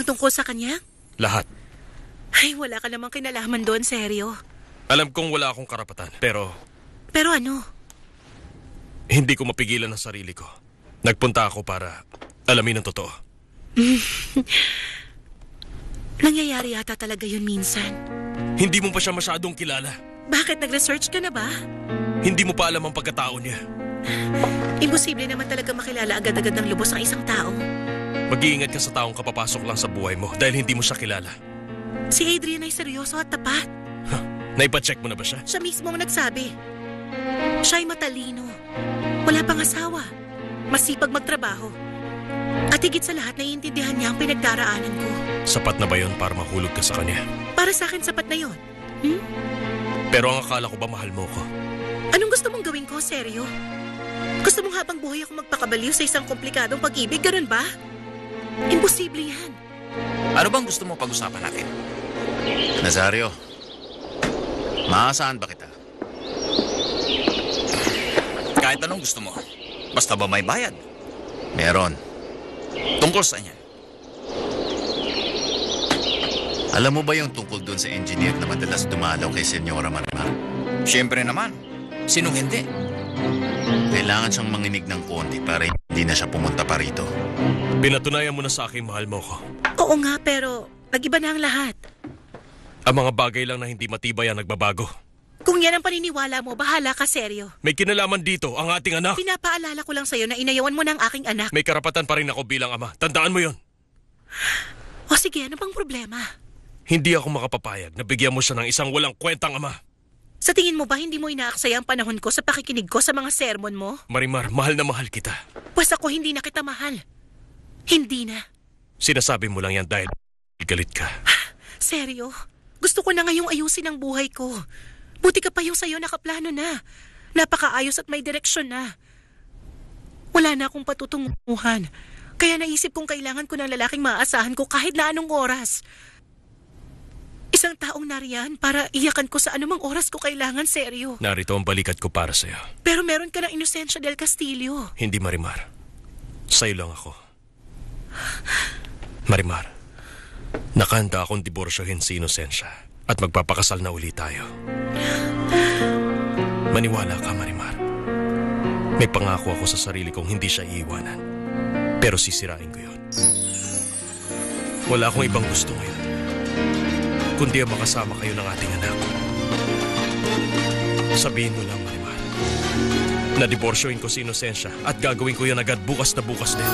ang tungkol sa kanya? Lahat. Ay, wala ka namang kinalaman doon, seryo. Alam kong wala akong karapatan, pero Pero ano? hindi ko mapigilan ang sarili ko. Nagpunta ako para alamin ang totoo. Nangyayari yata talaga yun minsan. Hindi mo pa siya masyadong kilala. Bakit nag-research ka na ba? Hindi mo pa alam ang pagkatao niya. Imposible naman talaga makilala agad-agad ng lubos ang isang tao. Mag-iingat ka sa taong kapapasok lang sa buhay mo dahil hindi mo siya kilala. Si Adrian ay seryoso at tapat. Naipacheck mo na ba siya? Siya mismo ang nagsabi. Siya ay matalino. Wala pang asawa. Masipag magtrabaho. At higit sa lahat, naiintindihan niya ang pinagdaraanan ko. Sapat na ba yon para mahulog ka sa kanya? Para sa akin, sapat na yon. Pero ang akala ko ba mahal mo ko? Anong gusto mong gawin ko, seryo? Gusto mong habang buhay ako magpakabaliw sa isang komplikadong pag-ibig, ganun ba? Imposible yan. Ano bang gusto mo pag-usapan natin? Nazario, maasahan ba kita? Kahit anong gusto mo. Basta ba may bayad? Meron. Tungkol saan yan? Alam mo ba yung tungkol doon sa engineer na madalas dumalaw kay Senyora Marimar? Siyempre naman. Sinong hindi? Kailangan siyang manginig ng konti para hindi na siya pumunta pa rito. Pinatunayan mo na sa akin mahal mo ko. Oo nga, pero nag-iba na ang lahat. Ang mga bagay lang na hindi matibay ang nagbabago. Kung yan ang paniniwala mo, bahala ka, seryo. May kinalaman dito ang ating anak. Pinapaalala ko lang sa'yo na inayawan mo na ang aking anak. May karapatan pa rin ako bilang ama. Tandaan mo yon. O sige, ano bang problema? Hindi ako makapapayag na bigyan mo siya ng isang walang kwentang ama. Sa tingin mo ba hindi mo inaaksaya ang panahon ko sa pakikinig ko sa mga sermon mo? Marimar, mahal na mahal kita. Pues ako hindi na kita mahal. Hindi na. Sinasabi mo lang yan dahil galit ka. Seryo? Gusto ko na ngayong ayusin ang buhay ko. Buti ka pa yung sa'yo nakaplano na. Napakaayos at may direksyon na. Wala na akong patutunguhan. Kaya naisip kong kailangan ko ng lalaking maaasahan ko kahit na anong oras. Isang taong nariyan para iyakan ko sa anumang oras ko kailangan, seryo. Narito ang balikat ko para sa'yo. Pero meron ka ng Inocencia del Castillo. Hindi, Marimar. Sa'yo lang ako. Marimar, nakahanda akong diborsyohin si Inocencia at magpapakasal na uli tayo. Maniwala ka, Marimar. May pangako ako sa sarili kong hindi siya iiwanan. Pero sisirain ko yun. Wala akong ibang gusto ngayon, kundi ang makasama kayo ng ating anak. Sabihin mo lang, Marimar, na diborsyohin ko si Inocencia at gagawin ko yan agad bukas na bukas din.